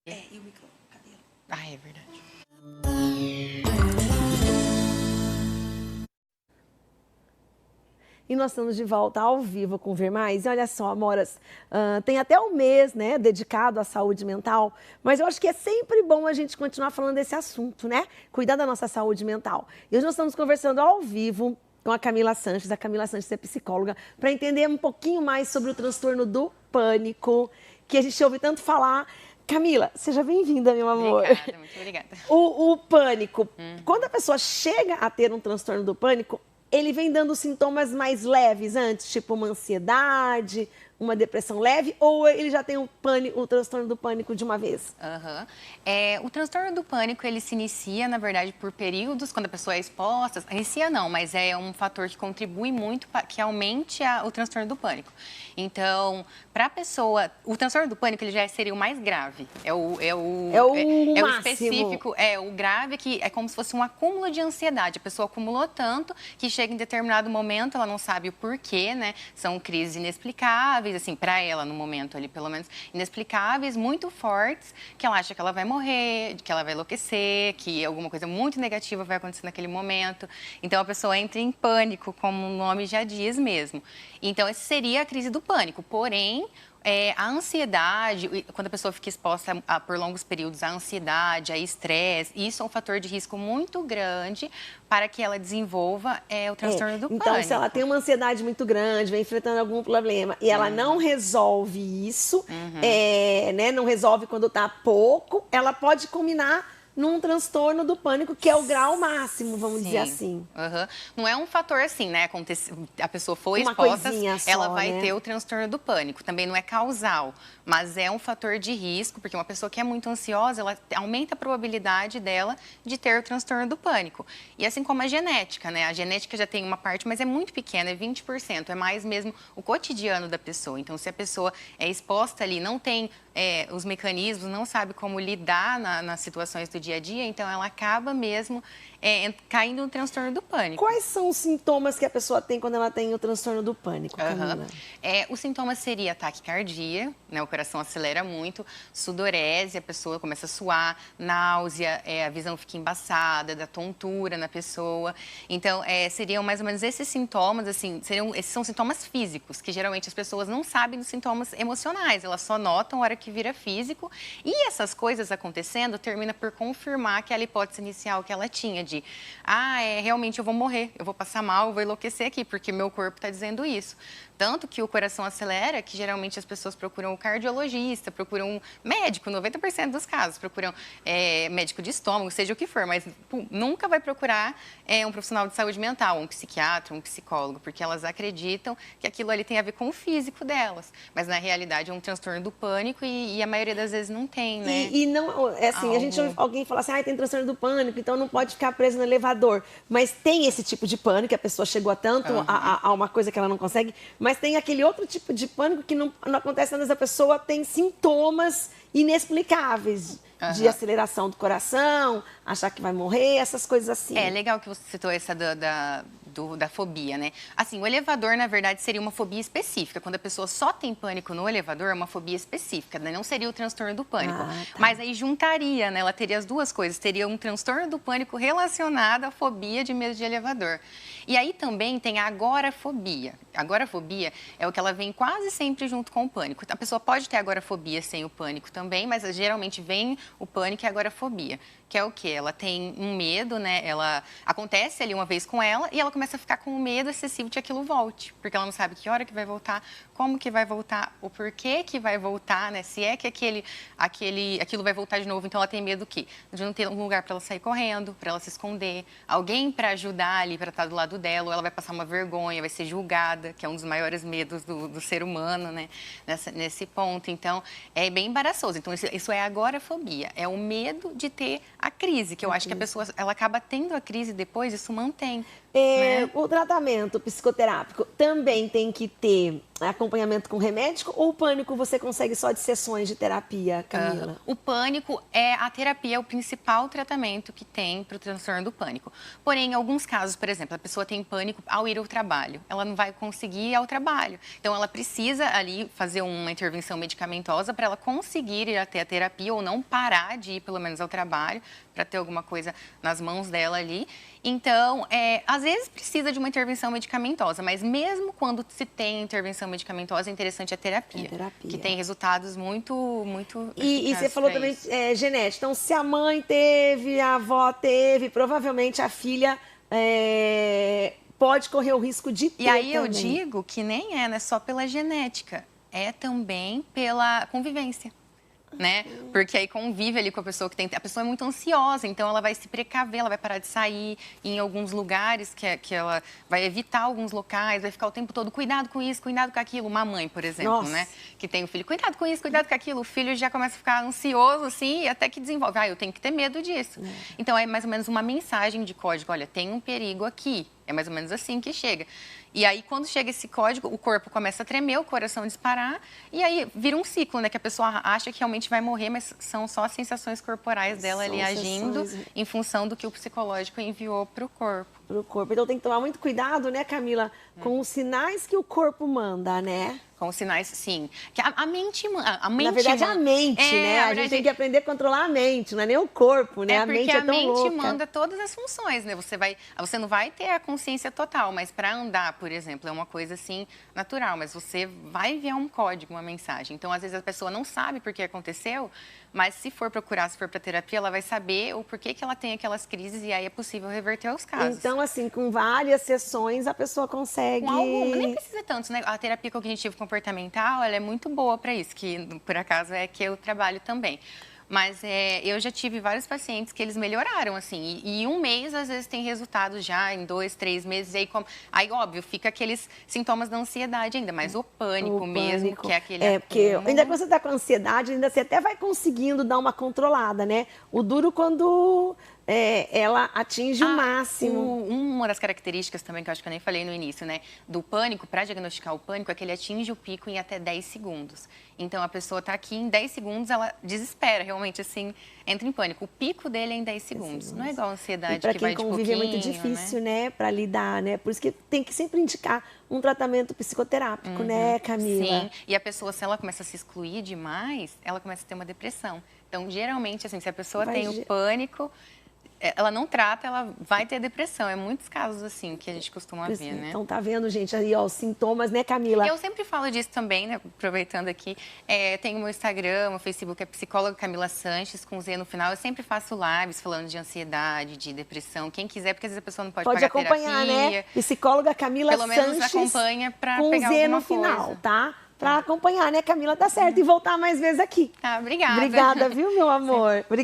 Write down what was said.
E o micro, cadê? Ah, é verdade. E nós estamos de volta ao vivo com Ver Mais. E olha só, Amoras, tem até um mês, né, dedicado à saúde mental, mas eu acho que é sempre bom a gente continuar falando desse assunto, né? Cuidar da nossa saúde mental. E hoje nós estamos conversando ao vivo com a Camila Sanches. A Camila Sanches é psicóloga, para entender um pouquinho mais sobre o transtorno do pânico, que a gente ouve tanto falar. Camila, seja bem-vinda, meu amor. Obrigada, muito obrigada. O pânico, quando a pessoa chega a ter um transtorno do pânico, ele vem dando sintomas mais leves antes, tipo uma ansiedade, uma depressão leve, ou ele já tem o transtorno do pânico de uma vez? O transtorno do pânico, ele se inicia, na verdade, por períodos, quando a pessoa é exposta. Inicia não, mas é um fator que contribui muito para que aumente o transtorno do pânico. Então, para a pessoa, o transtorno do pânico, ele já seria o mais grave. É o específico, o grave, que é como se fosse um acúmulo de ansiedade. A pessoa acumulou tanto que chega em determinado momento, ela não sabe o porquê, né? São crises inexplicáveis, assim, para ela, no momento ali, pelo menos, inexplicáveis, muito fortes, que ela acha que ela vai morrer, que ela vai enlouquecer, que alguma coisa muito negativa vai acontecer naquele momento. Então, a pessoa entra em pânico, como o nome já diz mesmo. Então, essa seria a crise do pânico. Porém, a ansiedade, quando a pessoa fica exposta por longos períodos à ansiedade, a estresse, isso é um fator de risco muito grande para que ela desenvolva o transtorno do pânico. Então, se ela tem uma ansiedade muito grande, vem enfrentando algum problema e ela não resolve isso, né, não resolve quando está pouco, ela pode culminar num transtorno do pânico, que é o grau máximo, vamos dizer assim. Não é um fator assim, né? A pessoa foi Uma exposta, coisinha só, ela vai né? ter o transtorno do pânico. Também não é causal, mas é um fator de risco, porque uma pessoa que é muito ansiosa, ela aumenta a probabilidade dela de ter o transtorno do pânico. E assim como a genética, né? A genética já tem uma parte, mas é muito pequena, é 20%. É mais mesmo o cotidiano da pessoa. Então, se a pessoa é exposta ali, não tem os mecanismos, não sabe como lidar nas situações do dia a dia, então ela acaba mesmo caindo no transtorno do pânico. Quais são os sintomas que a pessoa tem quando ela tem o transtorno do pânico, Camila? Os sintomas seria taquicardia, né? O coração acelera muito, sudorese, a pessoa começa a suar, náusea, a visão fica embaçada, da tontura na pessoa. Então, seriam mais ou menos esses sintomas, assim, esses são sintomas físicos, que geralmente as pessoas não sabem dos sintomas emocionais, elas só notam a hora que vira físico. E essas coisas acontecendo termina por confirmar aquela hipótese inicial que ela tinha de, realmente eu vou morrer, eu vou passar mal, eu vou enlouquecer aqui, porque meu corpo está dizendo isso. Tanto que o coração acelera, que geralmente as pessoas procuram o cardiologista, procuram um médico, 90% dos casos, procuram médico de estômago, seja o que for, mas nunca vai procurar um profissional de saúde mental, um psiquiatra, um psicólogo, porque elas acreditam que aquilo ali tem a ver com o físico delas. Mas na realidade é um transtorno do pânico e a maioria das vezes não tem, né? E não, assim, a gente ouve alguém falar assim, tem transtorno do pânico, então não pode ficar preso no elevador. Mas tem esse tipo de pânico, que a pessoa chegou a tanto a uma coisa que ela não consegue, mas tem aquele outro tipo de pânico que não acontece quando a pessoa tem sintomas inexplicáveis. De aceleração do coração, achar que vai morrer, essas coisas assim. É legal que você citou essa da fobia, né? Assim, o elevador, na verdade, seria uma fobia específica. Quando a pessoa só tem pânico no elevador, é uma fobia específica, né? Não seria o transtorno do pânico. Tá. Mas aí juntaria, né? Ela teria as duas coisas. Teria um transtorno do pânico relacionado à fobia de medo de elevador. E aí também tem a agorafobia. A agorafobia é o que ela vem quase sempre junto com o pânico. A pessoa pode ter agorafobia sem o pânico também, mas geralmente vem o pânico e a agorafobia. Que é o quê? Ela tem um medo, né? Ela acontece ali uma vez com ela e ela começa a ficar com um medo excessivo de que aquilo volte. Porque ela não sabe que hora que vai voltar, como que vai voltar, o porquê que vai voltar, né? Se é que aquilo vai voltar de novo, então ela tem medo de não ter um lugar para ela sair correndo, para ela se esconder, alguém para ajudar ali, para estar do lado dela, ou ela vai passar uma vergonha, vai ser julgada, que é um dos maiores medos do ser humano, né? Nesse ponto. Então, é bem embaraçoso. Então, isso é agorafobia. É o medo de ter a crise, que eu acho que a pessoa ela acaba tendo a crise depois, isso mantém. né? O tratamento psicoterápico também tem que ter acompanhamento com remédio ou o pânico você consegue só de sessões de terapia, Camila? O pânico a terapia é o principal tratamento que tem para o transtorno do pânico. Porém, em alguns casos, por exemplo, a pessoa tem pânico ao ir ao trabalho, ela não vai conseguir ir ao trabalho. Então, ela precisa ali fazer uma intervenção medicamentosa para ela conseguir ir até a terapia ou não parar de ir pelo menos ao trabalho para ter alguma coisa nas mãos dela ali. Então, às vezes precisa de uma intervenção medicamentosa, mas mesmo quando se tem intervenção medicamentosa, é interessante a terapia. Que tem resultados muito E você falou também genética. Então, se a mãe teve, a avó teve, provavelmente a filha pode correr o risco de ter. E aí também. eu digo que nem não é só pela genética, é também pela convivência. Né? Porque aí convive ali com a pessoa que tem... A pessoa é muito ansiosa, então ela vai se precaver, ela vai parar de sair em alguns lugares que ela vai evitar alguns locais, vai ficar o tempo todo, cuidado com isso, cuidado com aquilo. Uma mãe, por exemplo, Nossa. né? Que tem o filho, cuidado com isso, cuidado com aquilo. O filho já começa a ficar ansioso, assim, e até que desenvolve. Eu tenho que ter medo disso. Então, é mais ou menos uma mensagem de código. Olha, tem um perigo aqui. É mais ou menos assim que chega. E aí, quando chega esse código, o corpo começa a tremer, o coração disparar, e aí vira um ciclo, né? Que a pessoa acha que realmente vai morrer, mas são só as sensações corporais dela ali agindo em função do que o psicológico enviou para o corpo. Então tem que tomar muito cuidado, né, Camila, com os sinais que o corpo manda, né? Com os sinais, sim. Que a mente... Na verdade, a mente, né? A gente tem que aprender a controlar a mente, não é nem o corpo, né? A mente é tão louca. Porque a mente manda todas as funções, né? Você não vai ter a consciência total, mas para andar, por exemplo, é uma coisa assim natural, mas você vai enviar um código, uma mensagem. Então, às vezes, a pessoa não sabe por que aconteceu, mas se for procurar, se for para terapia, ela vai saber o porquê que ela tem aquelas crises e aí é possível reverter os casos. Então, assim, com várias sessões, a pessoa consegue... Com alguma, nem precisa tanto, né? A terapia cognitivo comportamental, ela é muito boa para isso, que por acaso é que eu trabalho também. Mas eu já tive vários pacientes que eles melhoraram, assim, e em um mês, às vezes, tem resultado já, em 2, 3 meses, aí, óbvio, fica aqueles sintomas da ansiedade ainda, mas o pânico mesmo, que é aquele... Porque ainda que você está com ansiedade, ainda você até vai conseguindo dar uma controlada, né? O duro quando... ela atinge o máximo. Uma das características também, que eu acho que eu nem falei no início, né? Do pânico, para diagnosticar o pânico, é que ele atinge o pico em até 10 segundos. Então, a pessoa está aqui, em 10 segundos, ela desespera, realmente, assim, entra em pânico. O pico dele é em 10 segundos. Não é igual a ansiedade que vai de pouquinho, convive é muito difícil, né? Para lidar, né? Por isso que tem que sempre indicar um tratamento psicoterápico, né, Camila? Sim, e a pessoa, se ela começa a se excluir demais, ela começa a ter uma depressão. Então, geralmente, assim, se a pessoa tem o pânico... ela não trata, ela vai ter depressão. É muitos casos assim que a gente costuma ver, né? Então, tá vendo, gente, aí, ó, os sintomas, né, Camila? Eu sempre falo disso também, né? Aproveitando aqui. Tem o meu Instagram, o Facebook é psicóloga Camila Sanches, com Z no final. Eu sempre faço lives falando de ansiedade, de depressão. Quem quiser, porque às vezes a pessoa não pode pagar acompanhar, terapia. Né? Psicóloga Camila Sanches. Pelo menos acompanha para pegar com Z alguma no final, coisa. tá? Para acompanhar, né, Camila? Tá certo. E voltar mais vezes aqui. Tá, obrigada. Obrigada, viu, meu amor? Obrigada.